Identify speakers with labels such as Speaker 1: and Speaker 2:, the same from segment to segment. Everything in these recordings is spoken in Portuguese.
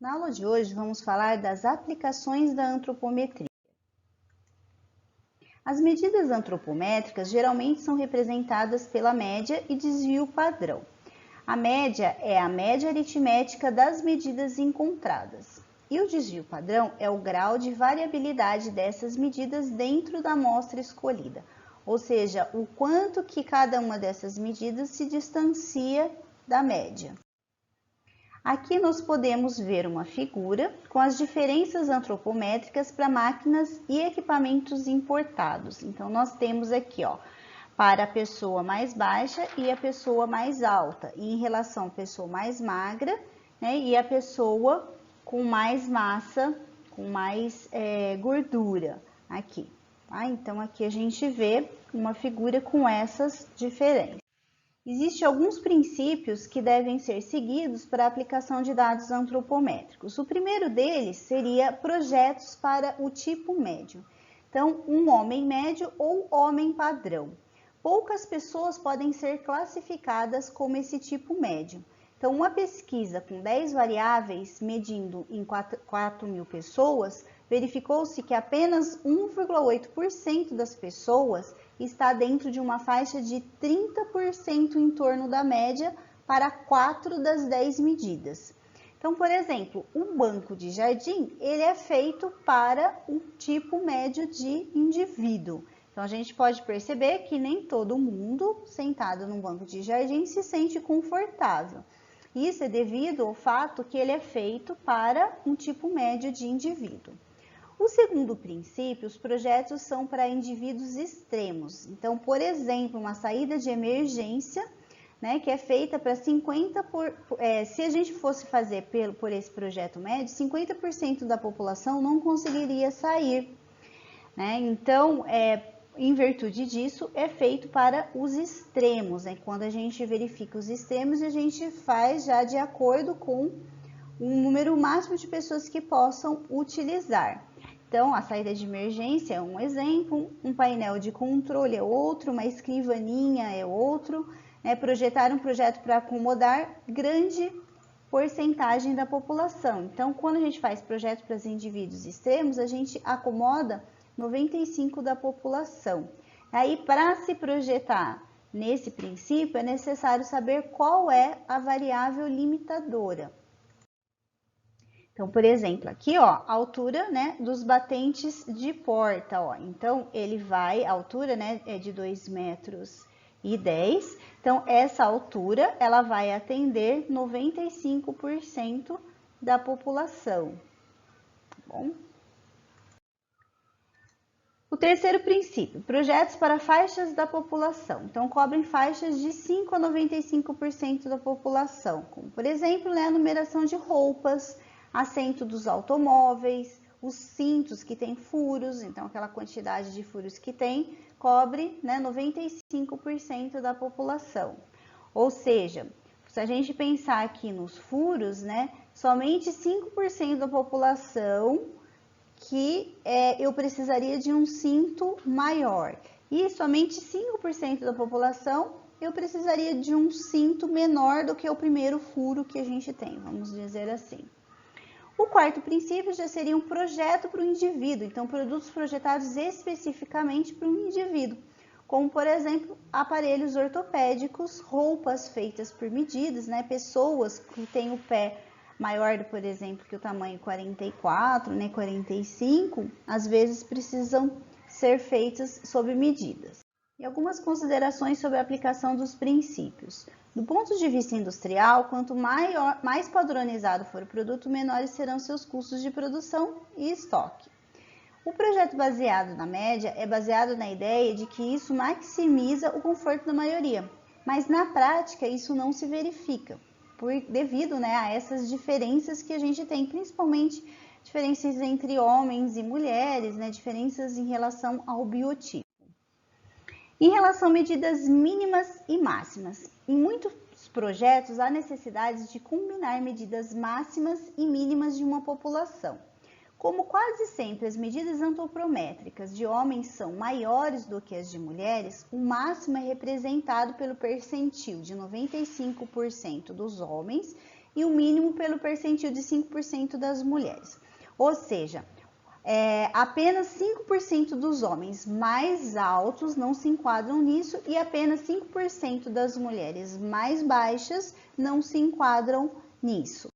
Speaker 1: Na aula de hoje vamos falar das aplicações da antropometria. As medidas antropométricas geralmente são representadas pela média e desvio padrão. A média é a média aritmética das medidas encontradas. E o desvio padrão é o grau de variabilidade dessas medidas dentro da amostra escolhida, ou seja, o quanto que cada uma dessas medidas se distancia da média. Aqui nós podemos ver uma figura com as diferenças antropométricas para máquinas e equipamentos importados. Então, nós temos aqui, para a pessoa mais baixa e a pessoa mais alta, e em relação à pessoa mais magra, né, e a pessoa com mais massa, com mais gordura, aqui. Tá? Então, aqui a gente vê uma figura com essas diferenças. Existem alguns princípios que devem ser seguidos para a aplicação de dados antropométricos. O primeiro deles seria projetos para o tipo médio. Então, um homem médio ou homem padrão. Poucas pessoas podem ser classificadas como esse tipo médio. Então, uma pesquisa com 10 variáveis medindo em 4.000 pessoas, verificou-se que apenas 1,8% das pessoas está dentro de uma faixa de 30% em torno da média para 4 das 10 medidas. Então, por exemplo, o banco de jardim, ele é feito para o tipo médio de indivíduo. Então, a gente pode perceber que nem todo mundo sentado num banco de jardim se sente confortável. Isso é devido ao fato que ele é feito para um tipo médio de indivíduo. O segundo princípio, os projetos são para indivíduos extremos. Então, por exemplo, uma saída de emergência, né, que é feita para 50%, se a gente fosse fazer por esse projeto médio, 50% da população não conseguiria sair. Né? Então, em virtude disso, é feito para os extremos. Né? Quando a gente verifica os extremos, a gente faz já de acordo com o número máximo de pessoas que possam utilizar. Então, a saída de emergência é um exemplo, um painel de controle é outro, uma escrivaninha é outro, né? Projetar um projeto para acomodar grande porcentagem da população. Então, quando a gente faz projeto para os indivíduos extremos, a gente acomoda 95% da população. Aí, para se projetar nesse princípio, é necessário saber qual é a variável limitadora. Então, por exemplo, aqui, a altura, né, dos batentes de porta, Então, a altura, né, é de 2,10 metros. Então, essa altura, ela vai atender 95% da população, tá bom? O terceiro princípio, projetos para faixas da população. Então, cobrem faixas de 5% a 95% da população, como, por exemplo, né, a numeração de roupas, assento dos automóveis, os cintos que tem furos, então aquela quantidade de furos que tem, cobre, né, 95% da população. Ou seja, se a gente pensar aqui nos furos, né, somente 5% da população que eu precisaria de um cinto maior. E somente 5% da população eu precisaria de um cinto menor do que o primeiro furo que a gente tem, vamos dizer assim. O quarto princípio já seria um projeto para o indivíduo, então produtos projetados especificamente para um indivíduo, como por exemplo, aparelhos ortopédicos, roupas feitas por medidas, né? Pessoas que têm o pé maior, por exemplo, que o tamanho 44, né, 45, às vezes precisam ser feitas sob medidas. E algumas considerações sobre a aplicação dos princípios. Do ponto de vista industrial, quanto mais padronizado for o produto, menores serão seus custos de produção e estoque. O projeto baseado na média é baseado na ideia de que isso maximiza o conforto da maioria, mas na prática isso não se verifica, devido, né, a essas diferenças que a gente tem, principalmente diferenças entre homens e mulheres, né, diferenças em relação ao biotipo. Em relação a medidas mínimas e máximas, em muitos projetos há necessidade de combinar medidas máximas e mínimas de uma população. Como quase sempre as medidas antropométricas de homens são maiores do que as de mulheres, o máximo é representado pelo percentil de 95% dos homens e o mínimo pelo percentil de 5% das mulheres. Ou seja, apenas 5% dos homens mais altos não se enquadram nisso e apenas 5% das mulheres mais baixas não se enquadram nisso.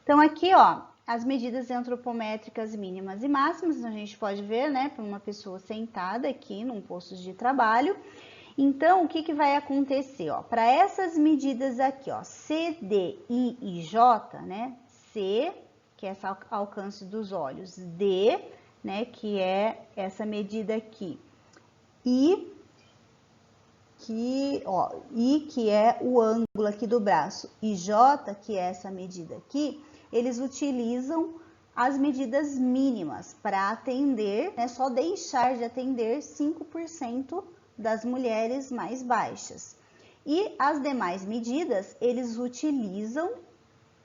Speaker 1: Então, aqui, ó, as medidas antropométricas mínimas e máximas, a gente pode ver, né, para uma pessoa sentada aqui num posto de trabalho. Então, o que vai acontecer, ó? Para essas medidas aqui, ó, C, D, I e J, né? C, que é esse alcance dos olhos, D, né, que é essa medida aqui, I, que é o ângulo aqui do braço, e J, que é essa medida aqui, eles utilizam as medidas mínimas para atender, né, só deixar de atender 5% das mulheres mais baixas. E as demais medidas, eles utilizam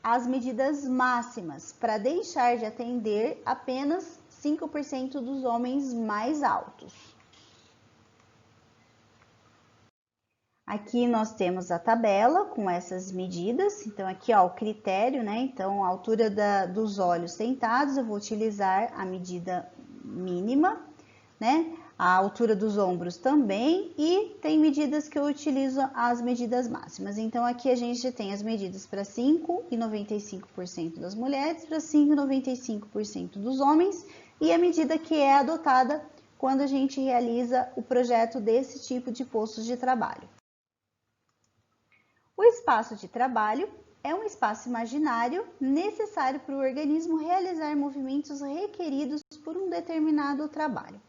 Speaker 1: as medidas máximas para deixar de atender apenas 5% dos homens mais altos. Aqui nós temos a tabela com essas medidas, então aqui ó, o critério, né? Então a altura dos olhos sentados, eu vou utilizar a medida mínima, né? A altura dos ombros também, e tem medidas que eu utilizo as medidas máximas. Então aqui a gente tem as medidas para 5 e 95% das mulheres, para 5 e 95% dos homens, e a medida que é adotada quando a gente realiza o projeto desse tipo de postos de trabalho. O espaço de trabalho é um espaço imaginário necessário para o organismo realizar movimentos requeridos por um determinado trabalho.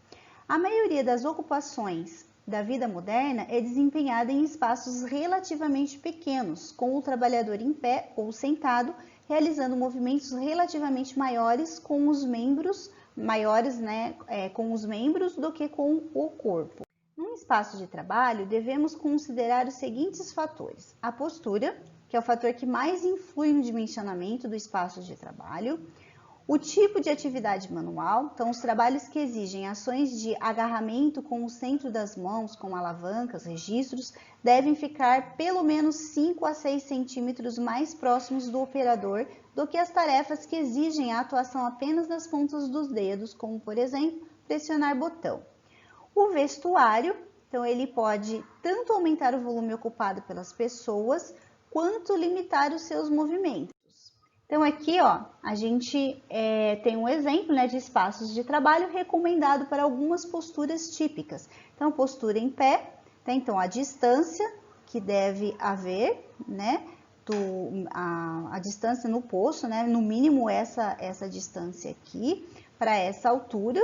Speaker 1: A maioria das ocupações da vida moderna é desempenhada em espaços relativamente pequenos, com o trabalhador em pé ou sentado, realizando movimentos relativamente maiores com os membros, com os membros do que com o corpo. Num espaço de trabalho, devemos considerar os seguintes fatores: a postura, que é o fator que mais influi no dimensionamento do espaço de trabalho, o tipo de atividade manual, então os trabalhos que exigem ações de agarramento com o centro das mãos, com alavancas, registros, devem ficar pelo menos 5 a 6 centímetros mais próximos do operador do que as tarefas que exigem a atuação apenas das pontas dos dedos, como por exemplo, pressionar botão. O vestuário, então ele pode tanto aumentar o volume ocupado pelas pessoas, quanto limitar os seus movimentos. Então aqui, ó, a gente tem um exemplo, né, de espaços de trabalho recomendado para algumas posturas típicas. Então, postura em pé, tá? Então a distância que deve haver, né, a distância no posto, né, no mínimo essa distância aqui, para essa altura.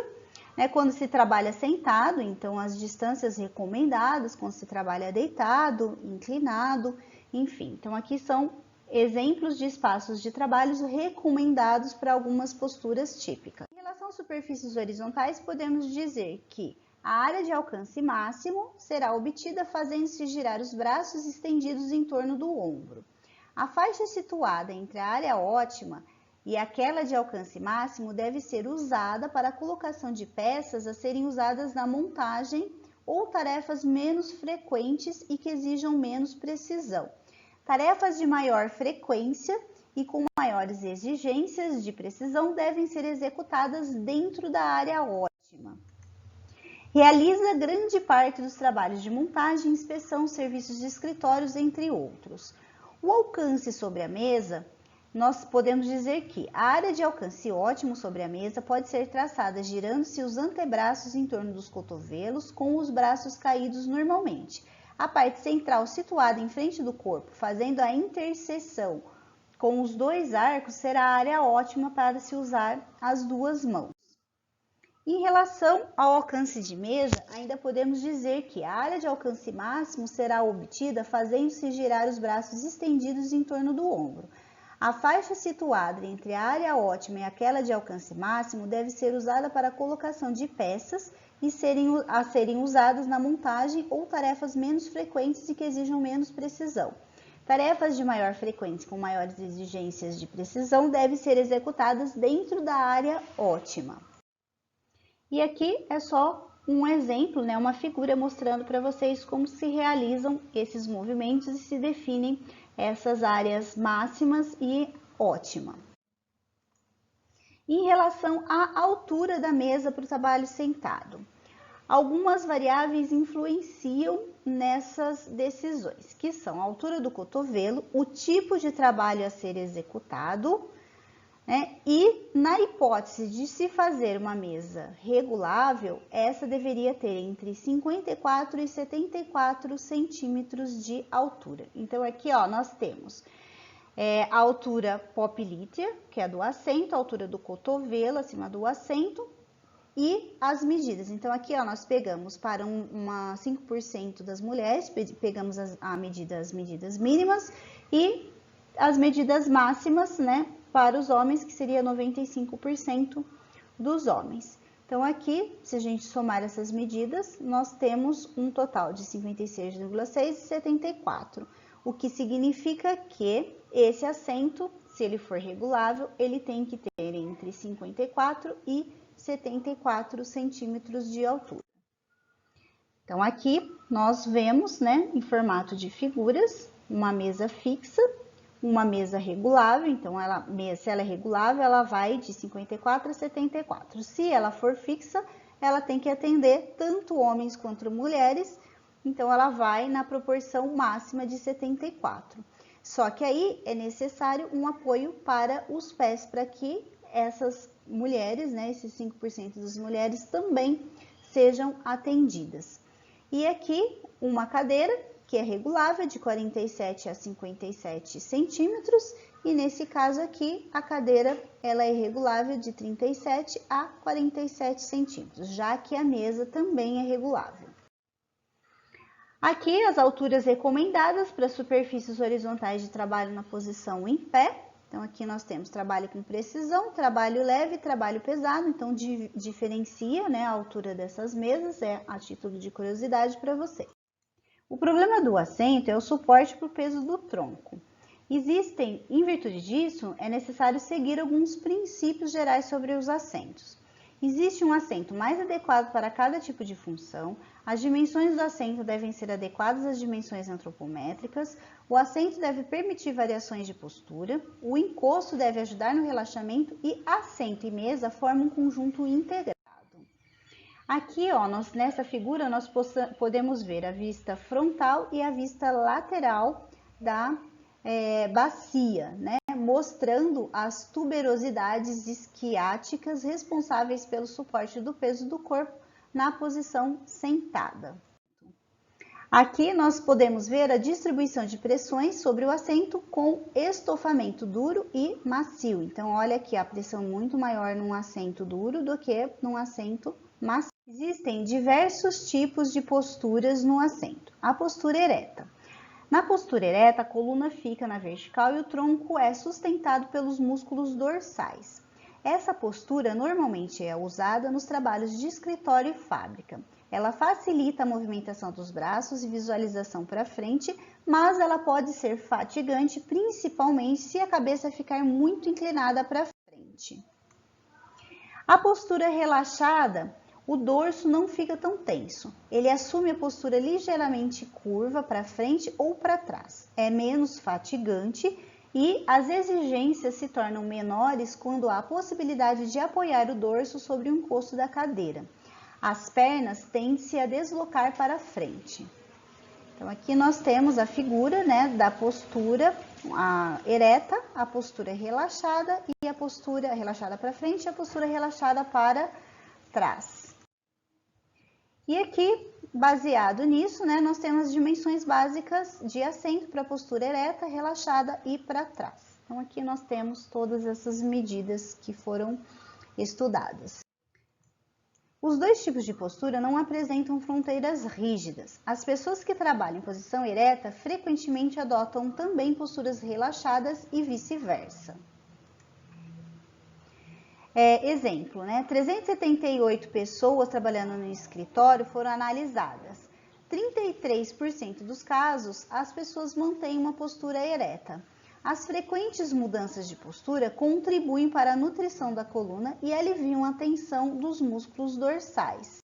Speaker 1: Quando se trabalha sentado, então as distâncias recomendadas, quando se trabalha deitado, inclinado, enfim. Então aqui são exemplos de espaços de trabalho recomendados para algumas posturas típicas. Em relação às superfícies horizontais, podemos dizer que a área de alcance máximo será obtida fazendo-se girar os braços estendidos em torno do ombro. A faixa situada entre a área ótima e aquela de alcance máximo deve ser usada para a colocação de peças a serem usadas na montagem ou tarefas menos frequentes e que exijam menos precisão. Tarefas de maior frequência e com maiores exigências de precisão devem ser executadas dentro da área ótima. Realiza grande parte dos trabalhos de montagem, inspeção, serviços de escritórios, entre outros. O alcance sobre a mesa, nós podemos dizer que a área de alcance ótimo sobre a mesa pode ser traçada girando-se os antebraços em torno dos cotovelos, com os braços caídos normalmente. A parte central situada em frente do corpo, fazendo a interseção com os dois arcos, será a área ótima para se usar as duas mãos. Em relação ao alcance de mesa, ainda podemos dizer que a área de alcance máximo será obtida fazendo-se girar os braços estendidos em torno do ombro. A faixa situada entre a área ótima e aquela de alcance máximo deve ser usada para a colocação de peças a serem usadas na montagem ou tarefas menos frequentes e que exijam menos precisão. Tarefas de maior frequência com maiores exigências de precisão devem ser executadas dentro da área ótima. E aqui é só um exemplo, né, uma figura mostrando para vocês como se realizam esses movimentos e se definem essas áreas máximas e ótima. Em relação à altura da mesa para o trabalho sentado, algumas variáveis influenciam nessas decisões, que são a altura do cotovelo, o tipo de trabalho a ser executado, né? E na hipótese de se fazer uma mesa regulável, essa deveria ter entre 54 e 74 centímetros de altura. Então, aqui ó, nós temos a altura poplítea, que é a do assento, a altura do cotovelo acima do assento e as medidas. Então, aqui ó, nós pegamos para 5% das mulheres, pegamos as medidas mínimas e as medidas máximas, né, para os homens, que seria 95% dos homens. Então, aqui, se a gente somar essas medidas, nós temos um total de 56,6 e 74, o que significa que esse assento, se ele for regulável, ele tem que ter entre 54 e 74 centímetros de altura. Então, aqui nós vemos, né, em formato de figuras, uma mesa fixa, uma mesa regulável. Então, se ela é regulável, ela vai de 54 a 74. Se ela for fixa, ela tem que atender tanto homens quanto mulheres, então ela vai na proporção máxima de 74. Só que aí é necessário um apoio para os pés, para que essas mulheres, né, esses 5% das mulheres também sejam atendidas. E aqui uma cadeira que é regulável de 47 a 57 centímetros, e nesse caso aqui a cadeira ela é regulável de 37 a 47 centímetros, já que a mesa também é regulável. Aqui as alturas recomendadas para superfícies horizontais de trabalho na posição em pé. Então, aqui nós temos trabalho com precisão, trabalho leve, trabalho pesado. Então, diferencia, né, a altura dessas mesas, é a título de curiosidade para você. O problema do assento é o suporte para o peso do tronco. Em virtude disso, é necessário seguir alguns princípios gerais sobre os assentos. Existe um assento mais adequado para cada tipo de função, as dimensões do assento devem ser adequadas às dimensões antropométricas, o assento deve permitir variações de postura, o encosto deve ajudar no relaxamento e assento e mesa formam um conjunto integrado. Aqui, ó, nessa figura, nós podemos ver a vista frontal e a vista lateral da bacia, né? Mostrando as tuberosidades isquiáticas responsáveis pelo suporte do peso do corpo na posição sentada. Aqui nós podemos ver a distribuição de pressões sobre o assento com estofamento duro e macio. Então, olha aqui a pressão muito maior num assento duro do que num assento macio. Existem diversos tipos de posturas no assento. A postura ereta. Na postura ereta, a coluna fica na vertical e o tronco é sustentado pelos músculos dorsais. Essa postura normalmente é usada nos trabalhos de escritório e fábrica. Ela facilita a movimentação dos braços e visualização para frente, mas ela pode ser fatigante, principalmente se a cabeça ficar muito inclinada para frente. A postura relaxada, o dorso não fica tão tenso. Ele assume a postura ligeiramente curva para frente ou para trás. É menos fatigante e as exigências se tornam menores quando há a possibilidade de apoiar o dorso sobre o encosto da cadeira. As pernas tendem-se a deslocar para frente. Então, aqui nós temos a figura, né, da postura ereta, a postura relaxada e a postura relaxada para frente e a postura relaxada para trás. E aqui, baseado nisso, né, nós temos as dimensões básicas de assento para postura ereta, relaxada e para trás. Então, aqui nós temos todas essas medidas que foram estudadas. Os dois tipos de postura não apresentam fronteiras rígidas. As pessoas que trabalham em posição ereta frequentemente adotam também posturas relaxadas e vice-versa. Exemplo, né? 378 pessoas trabalhando no escritório foram analisadas. 33% dos casos, as pessoas mantêm uma postura ereta. As frequentes mudanças de postura contribuem para a nutrição da coluna e aliviam a tensão dos músculos dorsais.